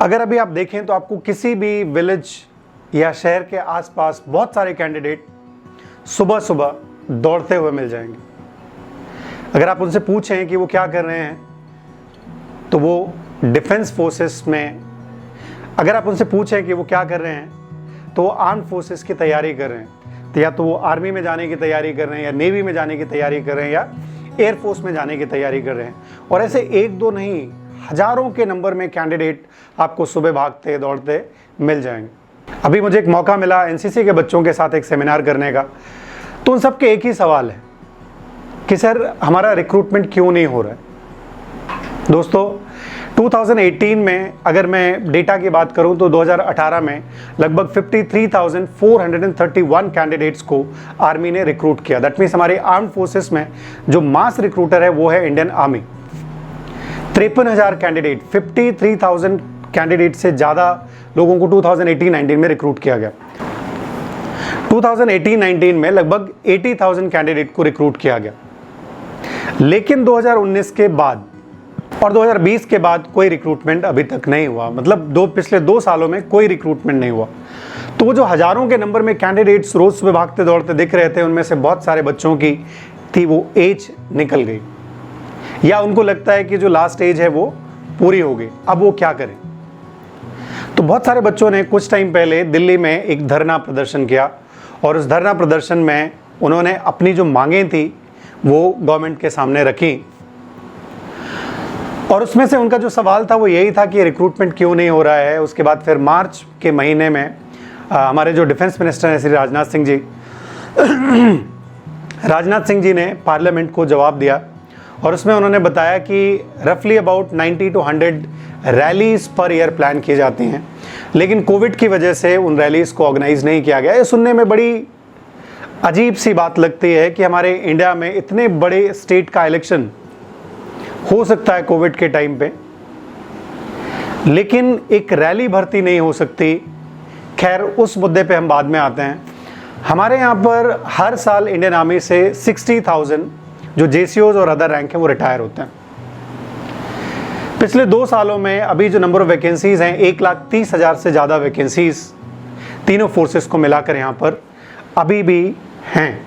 अगर अभी आप देखें तो आपको किसी भी विलेज या शहर के आसपास बहुत सारे कैंडिडेट सुबह सुबह दौड़ते हुए मिल जाएंगे। अगर आप उनसे पूछें कि वो क्या कर रहे हैं तो वो डिफेंस फोर्सेस में, अगर आप उनसे पूछें कि वो क्या कर रहे हैं तो वो आर्म फोर्सेस की तैयारी कर रहे हैं। तो या तो वो आर्मी में जाने की तैयारी कर रहे हैं, या नेवी में जाने की तैयारी कर रहे हैं, या एयरफोर्स में जाने की तैयारी कर रहे हैं। और ऐसे एक दो नहीं, हजारों के नंबर में कैंडिडेट आपको सुबह भागते दौड़ते मिल जाएंगे। अभी मुझे एक मौका मिला एनसीसी के बच्चों के साथ एक सेमिनार करने का, तो उन सबके एक ही सवाल है कि सर हमारा रिक्रूटमेंट क्यों नहीं हो रहा है। दोस्तों 2018 में अगर मैं डेटा की बात करूं तो 2018 में लगभग 53,431 कैंडिडेट्स को आर्मी ने रिक्रूट किया। दैट मीन्स हमारे आर्म फोर्सेस में जो मास रिक्रूटर है वो है इंडियन आर्मी। 53,000 कैंडिडेट, 53,000 कैंडिडेट से ज़्यादा लोगों को 2018-19 में रिक्रूट किया गया। 2018-19 में लगभग 80,000 कैंडिडेट को रिक्रूट किया गया। लेकिन 2019 के बाद और 2020 के बाद कोई रिक्रूटमेंट अभी तक नहीं हुआ। मतलब पिछले 2 सालों में कोई रिक्रूटमेंट नहीं हुआ। तो वो जो हजारों के नंबर में कैंडिडेट्स रोज सुबह भागते दौड़ते दिख रहे थे, उनमें से बहुत सारे बच्चों की थी वो एज निकल गई, या उनको लगता है कि जो लास्ट एज है वो पूरी हो गई। अब वो क्या करें? तो बहुत सारे बच्चों ने कुछ टाइम पहले दिल्ली में एक धरना प्रदर्शन किया, और उस धरना प्रदर्शन में उन्होंने अपनी जो मांगें थी वो गवर्नमेंट के सामने रखी। और उसमें से उनका जो सवाल था वो यही था कि रिक्रूटमेंट क्यों नहीं हो रहा है। उसके बाद फिर मार्च के महीने में हमारे जो डिफेंस मिनिस्टर हैं श्री राजनाथ सिंह जी ने पार्लियामेंट को जवाब दिया, और उसमें उन्होंने बताया कि रफली about 90 to 100 rallies per year plan की जाती हैं, लेकिन कोविड की वजह से उन रैलीज को ऑर्गेनाइज नहीं किया गया। ये सुनने में बड़ी अजीब सी बात लगती है कि हमारे इंडिया में इतने बड़े स्टेट का इलेक्शन हो सकता है कोविड के टाइम पे, लेकिन एक रैली भर्ती नहीं हो सकती। खैर उस मुद्दे पे हम बाद में आते हैं। हमारे यहाँ पर हर साल इंडियन आर्मी से 60,000 जो जेसीओज और अदर रैंक हैं वो रिटायर होते हैं। पिछले 2 सालों में अभी जो नंबर ऑफ वैकेंसीज हैं 1,30,000 से ज़्यादा वैकेंसीज तीनों फोर्सेस को मिलाकर यहाँ पर अभी भी हैं।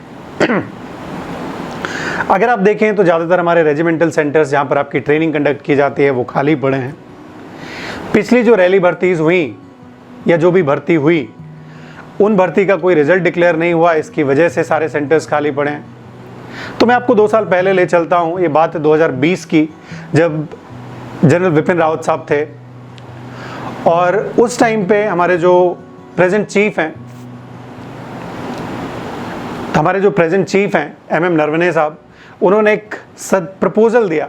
अगर आप देखें तो ज़्यादातर हमारे रेजिमेंटल सेंटर्स जहाँ पर आपकी ट्रेनिंग कंडक्ट की जाती है वो खाली पड़े हैं। पिछली जो रैली भर्तीज हुई या जो भी भर्ती हुई, उन भर्ती का कोई रिजल्ट डिक्लेयर नहीं हुआ, इसकी वजह से सारे सेंटर्स खाली पड़े हैं। तो मैं आपको 2 साल पहले ले चलता हूँ। ये बात है 2020 की, जब जनरल विपिन रावत साहब थे, और उस टाइम पे हमारे जो प्रेजेंट चीफ हैं MM नरवणे साहब, उन्होंने एक प्रपोजल दिया,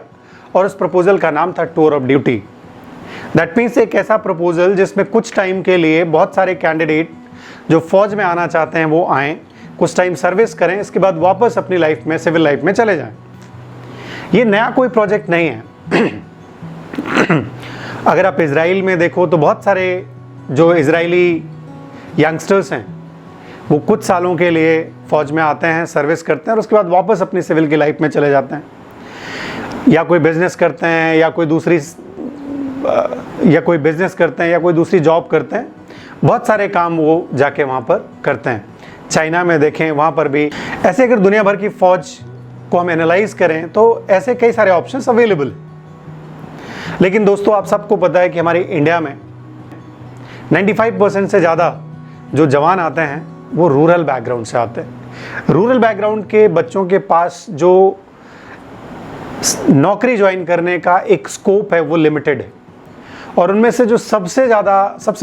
और उस प्रपोजल का नाम था tour of duty. That means एक ऐसा प्रपोजल जिसमें कुछ टाइम के लिए बहुत सारे कैंडिडेट जो फौज में आना चाहते हैं वो आएँ, कुछ टाइम सर्विस करें, इसके बाद वापस अपनी लाइफ में, सिविल लाइफ में चले जाएं। ये नया कोई प्रोजेक्ट नहीं है। अगर आप इजराइल में देखो तो बहुत सारे जो इजरायली यंगस्टर्स हैं वो कुछ सालों के लिए फौज में आते हैं, सर्विस करते हैं, और उसके बाद वापस अपनी सिविल की लाइफ में चले जाते हैं, या कोई बिजनेस करते हैं, या कोई दूसरी जॉब करते हैं। बहुत सारे काम वो जाके वहाँ पर करते हैं। चाइना में देखें, वहाँ पर भी ऐसे अगर दुनिया भर की फ़ौज को हम एनालाइज करें तो ऐसे कई सारे ऑप्शंस अवेलेबल हैं। लेकिन दोस्तों आप सबको पता है कि हमारे इंडिया में 95% से ज़्यादा जो जवान आते हैं वो रूरल बैकग्राउंड से आते हैं। रूरल बैकग्राउंड के बच्चों के पास जो नौकरी ज्वाइन करने का एक स्कोप है वो लिमिटेड है, और उनमें से जो सबसे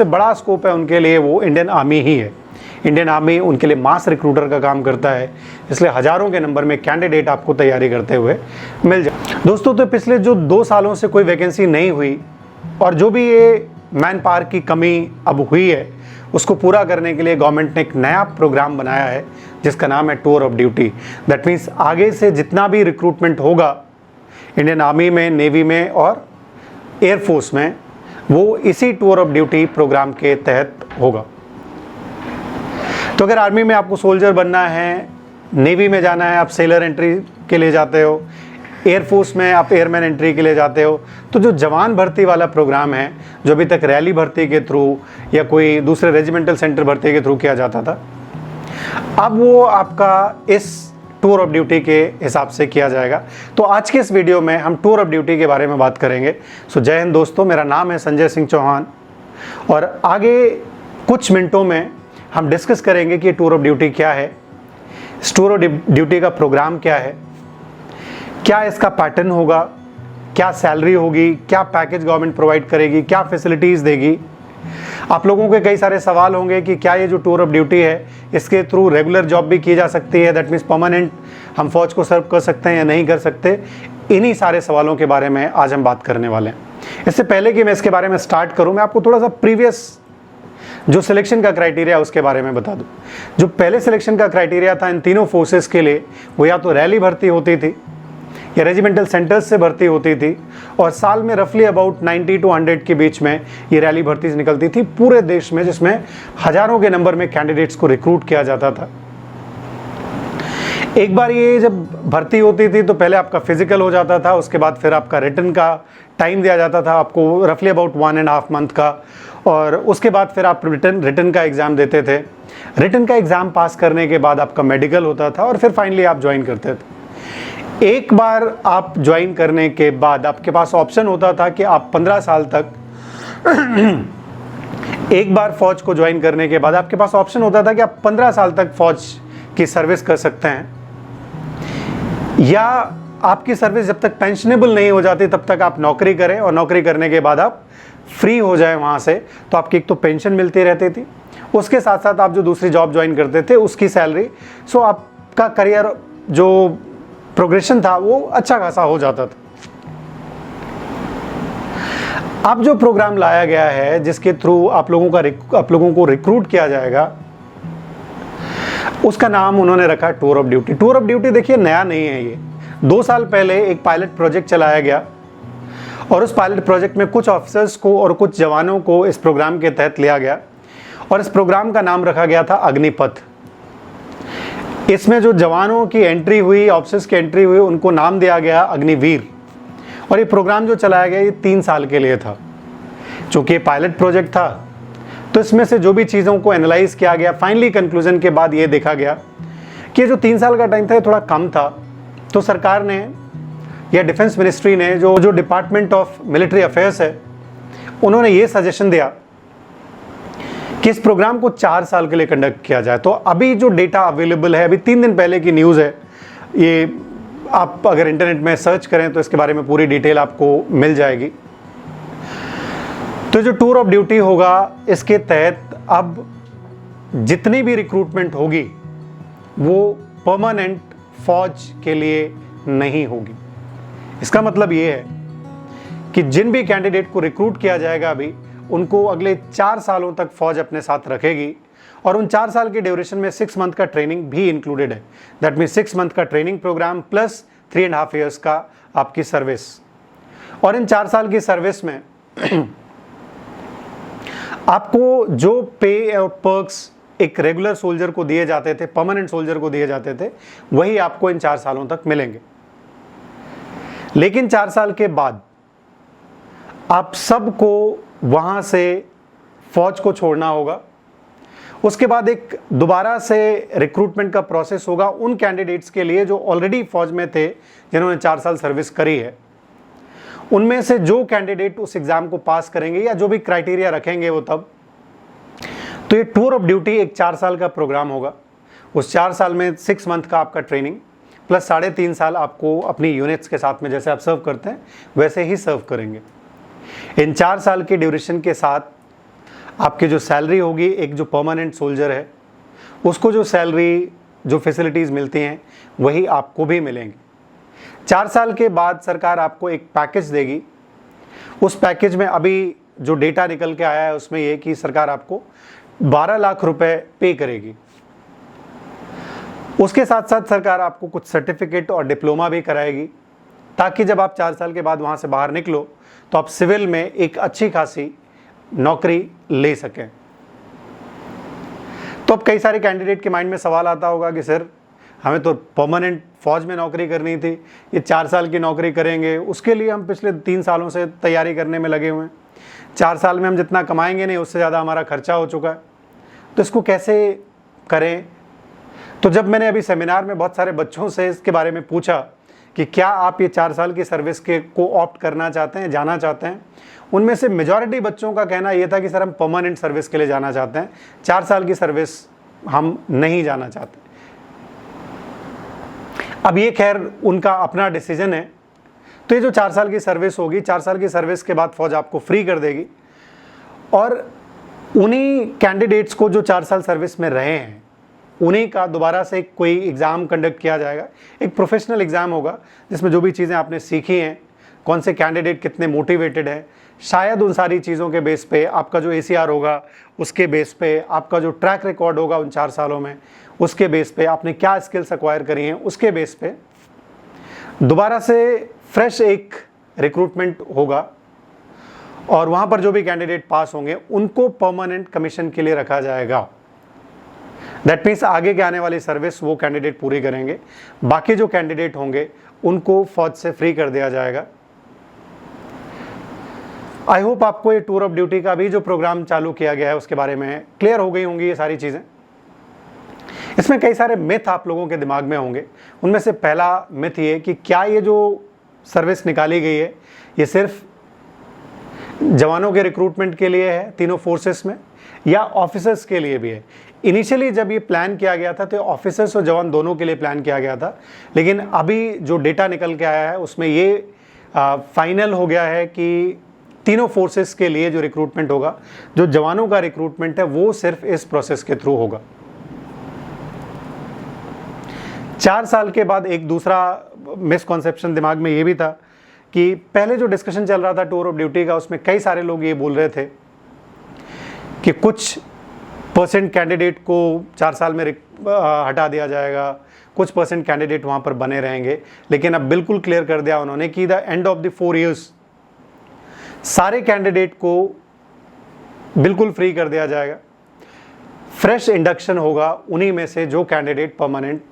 बड़ा स्कोप है उनके लिए वो इंडियन आर्मी ही है। इंडियन आर्मी उनके लिए मास रिक्रूटर का काम करता है, इसलिए हजारों के नंबर में कैंडिडेट आपको तैयारी करते हुए मिल जाए। दोस्तों तो पिछले जो 2 सालों से कोई वैकेंसी नहीं हुई, और जो भी ये मैन पावर की कमी अब हुई है उसको पूरा करने के लिए गवर्नमेंट ने एक नया प्रोग्राम बनाया है जिसका नाम है tour of duty. That means आगे से जितना भी रिक्रूटमेंट होगा इंडियन आर्मी में, नेवी में और एयरफोर्स में, वो इसी टूर ऑफ ड्यूटी प्रोग्राम के तहत होगा। तो अगर आर्मी में आपको सोल्जर बनना है, नेवी में जाना है, आप सेलर एंट्री के लिए जाते हो, एयरफोर्स में आप एयरमैन एंट्री के लिए जाते हो, तो जो जवान भर्ती वाला प्रोग्राम है जो अभी तक रैली भर्ती के थ्रू या कोई दूसरे रेजिमेंटल सेंटर भर्ती के थ्रू किया जाता था, अब वो आपका इस टूर ऑफ ड्यूटी के हिसाब से किया जाएगा। तो आज के इस वीडियो में हम टूर ऑफ ड्यूटी के बारे में बात करेंगे। सो जय हिंद दोस्तों, मेरा नाम है संजय सिंह चौहान और आगे कुछ मिनटों में हम डिस्कस करेंगे कि टूर ऑफ ड्यूटी क्या है, इस टूर ऑफ ड्यूटी का प्रोग्राम क्या है, क्या इसका पैटर्न होगा, क्या सैलरी होगी, क्या पैकेज गवर्नमेंट प्रोवाइड करेगी, क्या फैसिलिटीज़ देगी। आप लोगों के कई सारे सवाल होंगे कि क्या ये जो टूर ऑफ ड्यूटी है इसके थ्रू रेगुलर जॉब भी की जा सकती है, दैट मीन्स परमानेंट हम फौज को सर्व कर सकते हैं या नहीं कर सकते। इन्हीं सारे सवालों के बारे में आज हम बात करने वाले हैं। इससे पहले कि मैं इसके बारे में स्टार्ट करूं, मैं आपको थोड़ा सा प्रीवियस जो सिलेक्शन का क्राइटेरिया उसके बारे में बता दूं। जो पहले सिलेक्शन का क्राइटेरिया था इन तीनों फोर्सेस के लिए, वो या तो रैली भर्ती होती थी या रेजिमेंटल सेंटर्स से भर्ती होती थी, और साल में रफली अबाउट 90 to 100 के बीच में ये रैली भर्ती निकलती थी पूरे देश में, जिसमें हजारों के नंबर में कैंडिडेट्स को रिक्रूट किया जाता था। एक बार ये जब भर्ती होती थी तो पहले आपका फिजिकल हो जाता था, उसके बाद फिर आपका रिटन का टाइम दिया जाता था आपको रफली अबाउट 1.5 मंथ का, और उसके बाद फिर आप रिटन का एग्ज़ाम देते थे। रिटन का एग्ज़ाम पास करने के बाद आपका मेडिकल होता था और फिर फाइनली आप ज्वाइन करते थे। एक बार आप ज्वाइन करने के बाद आपके पास ऑप्शन होता था कि आप 15 साल तक एक बार फौज को ज्वाइन करने के बाद आपके पास ऑप्शन होता था कि आप 15 साल तक फौज की सर्विस कर सकते हैं, या आपकी सर्विस जब तक पेंशनेबल नहीं हो जाती तब तक आप नौकरी करें, और नौकरी करने के बाद आप फ्री हो जाए वहाँ से, तो आपकी एक तो पेंशन मिलती रहती थी, उसके साथ साथ आप जो दूसरी जॉब ज्वाइन करते थे उसकी सैलरी, सो आपका करियर जो प्रोग्रेशन था वो अच्छा खासा हो जाता था। अब जो प्रोग्राम लाया गया है जिसके थ्रू आप लोगों को रिक्रूट किया जाएगा, उसका नाम उन्होंने रखा tour of duty. Tour of duty देखिए नया नहीं है, ये 2 साल पहले एक पायलट प्रोजेक्ट चलाया गया और उस पायलट प्रोजेक्ट में कुछ ऑफिसर्स को और कुछ जवानों को इस प्रोग्राम के तहत लिया गया और इस प्रोग्राम का नाम रखा गया था अग्निपथ। इसमें जो जवानों की एंट्री हुई, ऑफिसर्स की एंट्री हुई, उनको नाम दिया गया अग्निवीर, और ये प्रोग्राम जो चलाया गया ये 3 साल के लिए था। चूँकि पायलट प्रोजेक्ट था तो इसमें से जो भी चीज़ों को एनालाइज किया गया, फाइनली कंक्लूजन के बाद ये देखा गया कि जो 3 साल का टाइम था ये थोड़ा कम था। तो सरकार ने या डिफेंस मिनिस्ट्री ने जो डिपार्टमेंट ऑफ मिलिट्री अफेयर्स है, उन्होंने ये सजेशन दिया कि इस प्रोग्राम को 4 साल के लिए कंडक्ट किया जाए। तो अभी जो डेटा अवेलेबल है, अभी 3 दिन पहले की न्यूज़ है, ये आप अगर इंटरनेट में सर्च करें तो इसके बारे में पूरी डिटेल आपको मिल जाएगी। तो जो टूर ऑफ ड्यूटी होगा इसके तहत अब जितनी भी रिक्रूटमेंट होगी वो परमानेंट फौज के लिए नहीं होगी। इसका मतलब ये है कि जिन भी कैंडिडेट को रिक्रूट किया जाएगा अभी, उनको अगले 4 सालों तक फौज अपने साथ रखेगी, और उन 4 साल के ड्यूरेशन में 6 मंथ का ट्रेनिंग भी इंक्लूडेड है। दैट मीन्स 6 मंथ का ट्रेनिंग प्रोग्राम प्लस 3.5 ईयर्स का आपकी सर्विस। और इन 4 साल की सर्विस में आपको जो पे और पर्क्स एक रेगुलर सोल्जर को दिए जाते थे, परमानेंट सोल्जर को दिए जाते थे, वही आपको इन 4 सालों तक मिलेंगे। लेकिन 4 साल के बाद आप सबको वहां से फौज को छोड़ना होगा। उसके बाद एक दोबारा से रिक्रूटमेंट का प्रोसेस होगा उन कैंडिडेट्स के लिए जो ऑलरेडी फौज में थे, जिन्होंने 4 साल सर्विस करी है। उनमें से जो कैंडिडेट उस एग्जाम को पास करेंगे या जो भी क्राइटेरिया रखेंगे वो तब, तो ये टूर ऑफ ड्यूटी एक 4 साल का प्रोग्राम होगा। उस 4 साल में 6 मंथ का आपका ट्रेनिंग प्लस 3.5 साल आपको अपनी यूनिट्स के साथ में जैसे आप सर्व करते हैं वैसे ही सर्व करेंगे। इन 4 साल के ड्यूरेशन के साथ आपकी जो सैलरी होगी, एक जो परमानेंट सोल्जर है उसको जो सैलरी, जो फैसिलिटीज़ मिलती हैं वही आपको भी मिलेंगी। 4 साल के बाद सरकार आपको एक पैकेज देगी। उस पैकेज में अभी जो डेटा निकल के आया है उसमें यह कि सरकार आपको 12 लाख रुपए पे करेगी। उसके साथ साथ सरकार आपको कुछ सर्टिफिकेट और डिप्लोमा भी कराएगी, ताकि जब आप 4 साल के बाद वहाँ से बाहर निकलो तो आप सिविल में एक अच्छी खासी नौकरी ले सकें। तो अब कई सारे कैंडिडेट के माइंड में सवाल आता होगा कि सर हमें तो परमानेंट फ़ौज में नौकरी करनी थी, ये 4 साल की नौकरी करेंगे, उसके लिए हम पिछले 3 सालों से तैयारी करने में लगे हुए हैं। 4 साल में हम जितना कमाएंगे नहीं, उससे ज़्यादा हमारा खर्चा हो चुका है, तो इसको कैसे करें। तो जब मैंने अभी सेमिनार में बहुत सारे बच्चों से इसके बारे में पूछा कि क्या आप ये 4 साल की सर्विस के को ऑप्ट करना चाहते हैं, जाना चाहते हैं, उनमें से मेजॉरिटी बच्चों का कहना ये था कि सर हम परमानेंट सर्विस के लिए जाना चाहते हैं, 4 साल की सर्विस हम नहीं जाना चाहते। अब ये खैर उनका अपना डिसीजन है। तो ये जो 4 साल की सर्विस होगी, 4 साल की सर्विस के बाद फौज आपको फ्री कर देगी, और उन्हीं कैंडिडेट्स को जो 4 साल सर्विस में रहे हैं उन्हीं का दोबारा से कोई एग्ज़ाम कंडक्ट किया जाएगा। एक प्रोफेशनल एग्ज़ाम होगा जिसमें जो भी चीज़ें आपने सीखी हैं, कौन से कैंडिडेट कितने मोटिवेटेड हैं, शायद उन सारी चीज़ों के बेस पे आपका जो ACR होगा, उसके बेस पे आपका जो ट्रैक रिकॉर्ड होगा उन 4 सालों में, उसके बेस पे आपने क्या स्किल्स एक्वायर करी हैं, उसके बेस पे दोबारा से फ्रेश एक रिक्रूटमेंट होगा, और वहाँ पर जो भी कैंडिडेट पास होंगे उनको परमानेंट कमीशन के लिए रखा जाएगा। दैट मीन्स आगे के आने वाली सर्विस वो कैंडिडेट पूरी करेंगे, बाकी जो कैंडिडेट होंगे उनको फौज से फ्री कर दिया जाएगा। आई होप आपको ये टूर ऑफ ड्यूटी का भी जो प्रोग्राम चालू किया गया है उसके बारे में क्लियर हो गई होंगी ये सारी चीज़ें। इसमें कई सारे मिथ आप लोगों के दिमाग में होंगे। उनमें से पहला मिथ ये कि क्या ये जो सर्विस निकाली गई है ये सिर्फ जवानों के रिक्रूटमेंट के लिए है तीनों फोर्सेस में, या ऑफिसर्स के लिए भी है। इनिशियली जब ये प्लान किया गया था तो ऑफिसर्स और जवान दोनों के लिए प्लान किया गया था, लेकिन अभी जो डेटा निकल के आया है उसमें ये फाइनल हो गया है कि तीनों फोर्सेस के लिए जो रिक्रूटमेंट होगा, जो जवानों का रिक्रूटमेंट है वो सिर्फ इस प्रोसेस के थ्रू होगा। 4 साल के बाद एक दूसरा मिसकॉन्सेप्शन दिमाग में ये भी था कि पहले जो डिस्कशन चल रहा था टूर ऑफ ड्यूटी का, उसमें कई सारे लोग ये बोल रहे थे कि कुछ परसेंट कैंडिडेट को 4 साल में हटा दिया जाएगा, कुछ परसेंट कैंडिडेट वहाँ पर बने रहेंगे। लेकिन अब बिल्कुल क्लियर कर दिया उन्होंने कि the end of the 4 years सारे कैंडिडेट को बिल्कुल फ्री कर दिया जाएगा। फ्रेश इंडक्शन होगा उन्हीं में से जो कैंडिडेट परमानेंट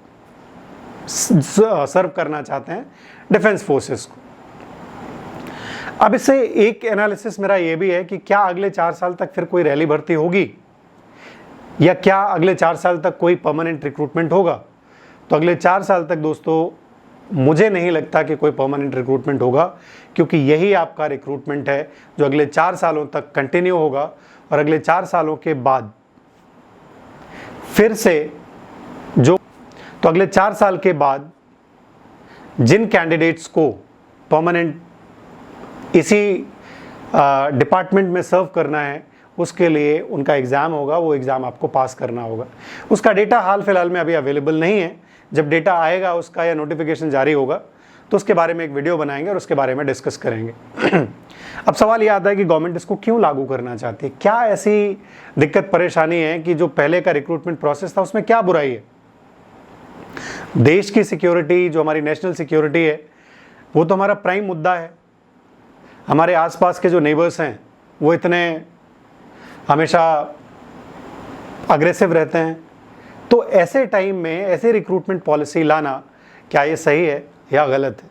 सर्व करना चाहते हैं डिफेंस फोर्सेस को। अब इससे एक एनालिसिस मेरा ये भी है कि क्या अगले 4 साल तक फिर कोई रैली भर्ती होगी, या क्या अगले 4 साल तक कोई परमानेंट रिक्रूटमेंट होगा। तो अगले 4 साल तक दोस्तों मुझे नहीं लगता कि कोई परमानेंट रिक्रूटमेंट होगा, क्योंकि यही आपका रिक्रूटमेंट है जो अगले 4 सालों तक कंटिन्यू होगा, और अगले 4 सालों के बाद फिर से तो अगले 4 साल के बाद जिन कैंडिडेट्स को परमानेंट इसी डिपार्टमेंट में सर्व करना है उसके लिए उनका एग्ज़ाम होगा, वो एग्ज़ाम आपको पास करना होगा। उसका डेटा हाल फिलहाल में अभी अवेलेबल नहीं है। जब डेटा आएगा उसका या नोटिफिकेशन जारी होगा तो उसके बारे में एक वीडियो बनाएंगे और उसके बारे में डिस्कस करेंगे। अब सवाल ये आता है कि गवर्नमेंट इसको क्यों लागू करना चाहती है, क्या ऐसी दिक्कत परेशानी है कि जो पहले का रिक्रूटमेंट प्रोसेस था उसमें क्या बुराई है। देश की सिक्योरिटी, जो हमारी नेशनल सिक्योरिटी है, वो तो हमारा प्राइम मुद्दा है। हमारे आसपास के जो नेबर्स हैं वो इतने हमेशा अग्रेसिव रहते हैं, तो ऐसे टाइम में ऐसे रिक्रूटमेंट पॉलिसी लाना क्या ये सही है या गलत है।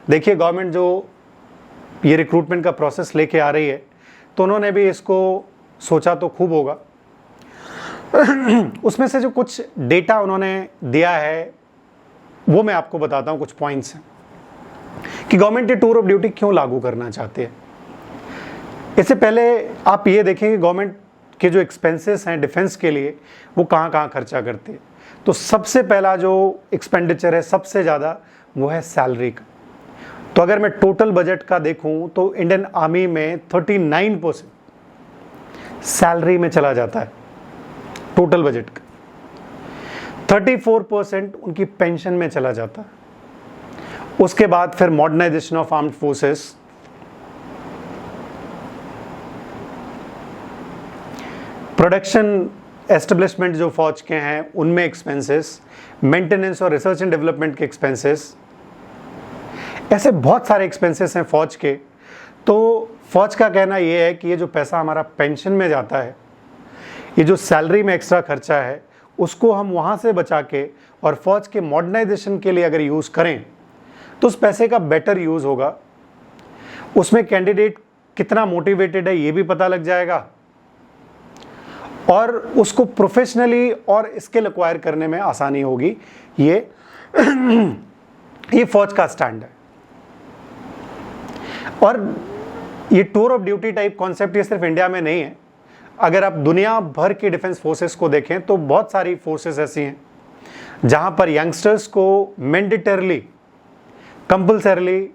देखिए, गवर्नमेंट जो ये रिक्रूटमेंट का प्रोसेस लेके आ रही है तो उन्होंने भी इसको सोचा तो खूब होगा। उसमें से जो कुछ डेटा उन्होंने दिया है वो मैं आपको बताता हूँ, कुछ पॉइंट्स हैं कि गवर्नमेंट ये टूर ऑफ ड्यूटी क्यों लागू करना चाहती है। इससे पहले आप ये देखें कि गवर्नमेंट के जो एक्सपेंसेस हैं डिफेंस के लिए वो कहाँ कहाँ खर्चा करती है। तो सबसे पहला जो एक्सपेंडिचर है सबसे ज़्यादा वो है सैलरी का। तो अगर मैं टोटल बजट का देखूं तो इंडियन आर्मी में 39% सैलरी में चला जाता है टोटल बजट का, 34% उनकी पेंशन में चला जाता है। उसके बाद फिर modernisation of armed forces, production establishment जो फौज के हैं उनमें एक्सपेंसेस, मेंटेनेंस और रिसर्च एंड डेवलपमेंट के एक्सपेंसेस, ऐसे बहुत सारे एक्सपेंसेस हैं फौज के। तो फौज का कहना ये है कि ये जो पैसा हमारा पेंशन में जाता है, ये जो सैलरी में एक्स्ट्रा खर्चा है, उसको हम वहाँ से बचा के और फौज के मॉडर्नाइजेशन के लिए अगर यूज़ करें तो उस पैसे का बेटर यूज़ होगा। उसमें कैंडिडेट कितना मोटिवेटेड है ये भी पता लग जाएगा और उसको प्रोफेशनली और स्किल एक्वायर करने में आसानी होगी। ये फौज का स्टैंड है। और ये tour of duty type concept ये सिर्फ इंडिया में नहीं है। अगर आप दुनिया भर की डिफेंस फोर्सेस को देखें तो बहुत सारी फोर्सेस ऐसी हैं जहां पर यंगस्टर्स को मैंडेटरली कंपल्सरली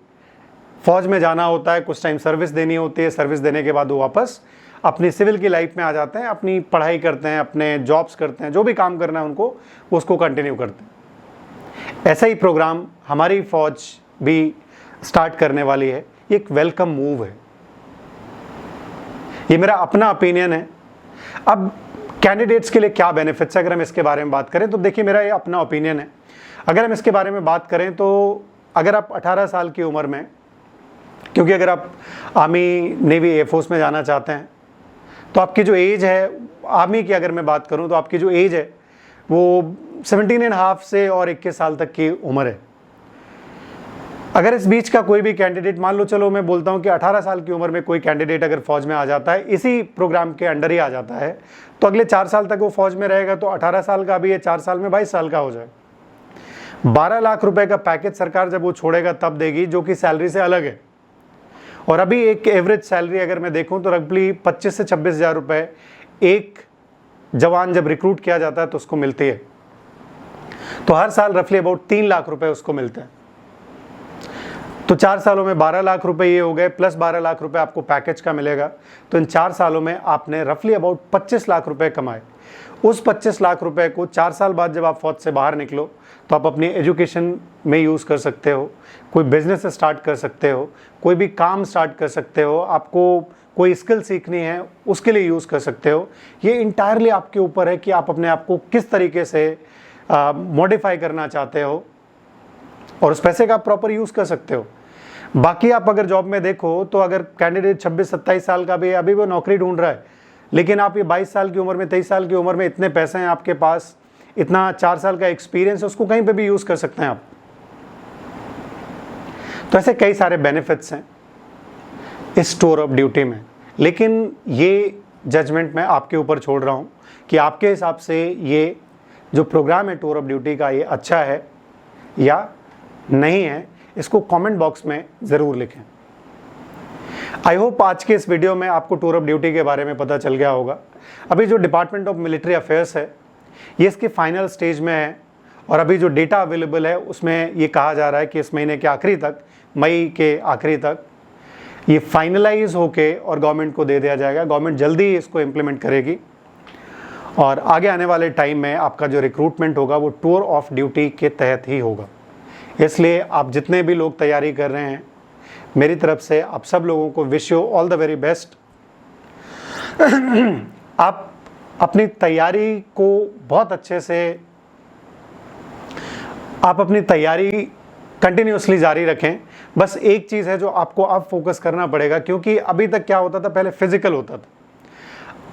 फौज में जाना होता है, कुछ टाइम सर्विस देनी होती है, सर्विस देने के बाद वो वापस अपनी सिविल की लाइफ में आ जाते हैं, अपनी पढ़ाई करते हैं, अपने जॉब्स करते हैं, जो भी काम करना है उनको उसको कंटिन्यू करते हैं। ऐसा ही प्रोग्राम हमारी फौज भी स्टार्ट करने वाली है। ये एक वेलकम मूव है, ये मेरा अपना ओपिनियन है। अब कैंडिडेट्स के लिए क्या बेनिफिट्स है अगर हम इसके बारे में बात करें तो देखिए मेरा ये अपना ओपिनियन है। अगर हम इसके बारे में बात करें तो अगर आप 18 साल की उम्र में, क्योंकि अगर आप आर्मी नेवी एयरफोर्स में जाना चाहते हैं तो आपकी जो एज है, आर्मी की अगर मैं बात करूं तो आपकी जो एज है वो 17.5 से और 21 साल तक की उम्र है। अगर इस बीच का कोई भी कैंडिडेट, मान लो चलो मैं बोलता हूं कि 18 साल की उम्र में कोई कैंडिडेट अगर फौज में आ जाता है, इसी प्रोग्राम के अंडर ही आ जाता है, तो अगले 4 साल तक वो फौज में रहेगा, तो 18 साल का भी है, 4 साल में 22 साल का हो जाए। 12 लाख रुपए का पैकेज सरकार जब वो छोड़ेगा तब देगी, जो कि सैलरी से अलग है। और अभी एक एवरेज सैलरी अगर मैं देखूं तो रफली 25 से 26 हज़ार रुपए एक जवान जब रिक्रूट किया जाता है तो उसको मिलती है। तो हर साल रफली अबाउट 3 लाख रुपए उसको मिलते हैं। तो 4 सालों में 12 लाख रुपए ये हो गए, प्लस 12 लाख रुपए आपको पैकेज का मिलेगा। तो इन 4 सालों में आपने रफली अबाउट 25 लाख रुपए कमाए। उस 25 लाख रुपए को 4 साल बाद जब आप फौज से बाहर निकलो तो आप अपनी एजुकेशन में यूज़ कर सकते हो, कोई बिजनेस स्टार्ट कर सकते हो, कोई भी काम स्टार्ट कर सकते हो, आपको कोई स्किल सीखनी है उसके लिए यूज़ कर सकते हो। ये इंटायरली आपके ऊपर है कि आप अपने आप को किस तरीके से मॉडिफाई करना चाहते हो और उस पैसे का प्रॉपर यूज़ कर सकते हो। बाकी आप अगर जॉब में देखो तो अगर कैंडिडेट 26-27 साल का भी है, अभी वो नौकरी ढूंढ रहा है, लेकिन आप ये 22 साल की उम्र में, 23 साल की उम्र में इतने पैसे हैं आपके पास, इतना 4 साल का एक्सपीरियंस है, उसको कहीं पे भी यूज़ कर सकते हैं आप। तो ऐसे कई सारे बेनिफिट्स हैं इस टूर ऑफ ड्यूटी में, लेकिन ये जजमेंट मैं आपके ऊपर छोड़ रहा हूँ कि आपके हिसाब से ये जो प्रोग्राम है टूर ऑफ ड्यूटी का, ये अच्छा है या नहीं है। इसको कमेंट बॉक्स में ज़रूर लिखें। आई होप आज के इस वीडियो में आपको टूर ऑफ ड्यूटी के बारे में पता चल गया होगा। अभी जो डिपार्टमेंट ऑफ मिलिट्री अफेयर्स है ये इसके फाइनल स्टेज में है और अभी जो डेटा अवेलेबल है उसमें ये कहा जा रहा है कि इस महीने के आखिरी तक, मई के आखिरी तक ये फाइनलाइज होके और गवर्नमेंट को दे दिया जाएगा। गवर्नमेंट जल्दी ही इसको इम्प्लीमेंट करेगी और आगे आने वाले टाइम में आपका जो रिक्रूटमेंट होगा वो टूर ऑफ ड्यूटी के तहत ही होगा। इसलिए आप जितने भी लोग तैयारी कर रहे हैं, मेरी तरफ से आप सब लोगों को wish you all the very best. आप अपनी तैयारी को बहुत अच्छे से, आप अपनी तैयारी कंटिन्यूसली जारी रखें। बस एक चीज़ है जो आपको अब फोकस करना पड़ेगा, क्योंकि अभी तक क्या होता था, पहले फिजिकल होता था।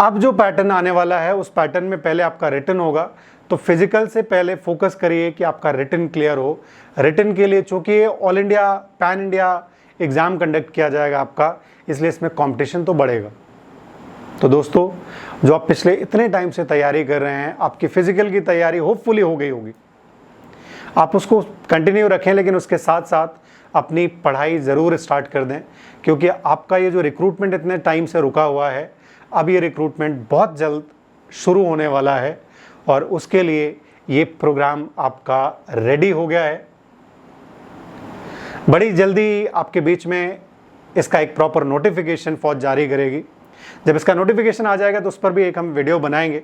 अब जो पैटर्न आने वाला है उस पैटर्न में पहले आपका रिटन होगा, तो फिजिकल से पहले फोकस करिए कि आपका रिटन क्लियर हो। रिटन के लिए चूंकि all India, pan India exam conduct किया जाएगा आपका, इसलिए इसमें कंपटीशन तो बढ़ेगा। तो दोस्तों, जो आप पिछले इतने टाइम से तैयारी कर रहे हैं, आपकी फिजिकल की तैयारी होपफुली हो गई होगी, आप उसको कंटिन्यू रखें, लेकिन उसके साथ साथ अपनी पढ़ाई ज़रूर स्टार्ट कर दें, क्योंकि आपका ये जो रिक्रूटमेंट इतने टाइम से रुका हुआ है, अब ये रिक्रूटमेंट बहुत जल्द शुरू होने वाला है और उसके लिए ये प्रोग्राम आपका रेडी हो गया है। बड़ी जल्दी आपके बीच में इसका एक प्रॉपर नोटिफिकेशन फौज जारी करेगी। जब इसका नोटिफिकेशन आ जाएगा तो उस पर भी एक हम वीडियो बनाएंगे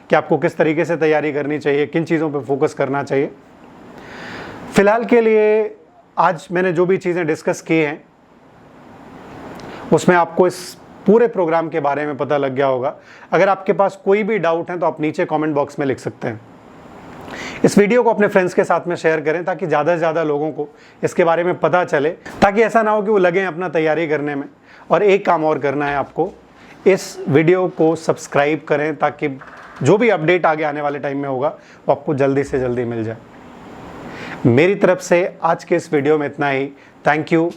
कि आपको किस तरीके से तैयारी करनी चाहिए, किन चीज़ों पर फोकस करना चाहिए। फिलहाल के लिए आज मैंने जो भी चीज़ें डिस्कस की हैं उसमें आपको इस पूरे प्रोग्राम के बारे में पता लग गया होगा। अगर आपके पास कोई भी डाउट है तो आप नीचे कमेंट बॉक्स में लिख सकते हैं। इस वीडियो को अपने फ्रेंड्स के साथ में शेयर करें ताकि ज़्यादा से ज़्यादा लोगों को इसके बारे में पता चले, ताकि ऐसा ना हो कि वो लगें अपना तैयारी करने में। और एक काम और करना है आपको, इस वीडियो को सब्सक्राइब करें ताकि जो भी अपडेट आगे आने वाले टाइम में होगा वो आपको जल्दी से जल्दी मिल जाए। मेरी तरफ से आज के इस वीडियो में इतना ही। Thank you.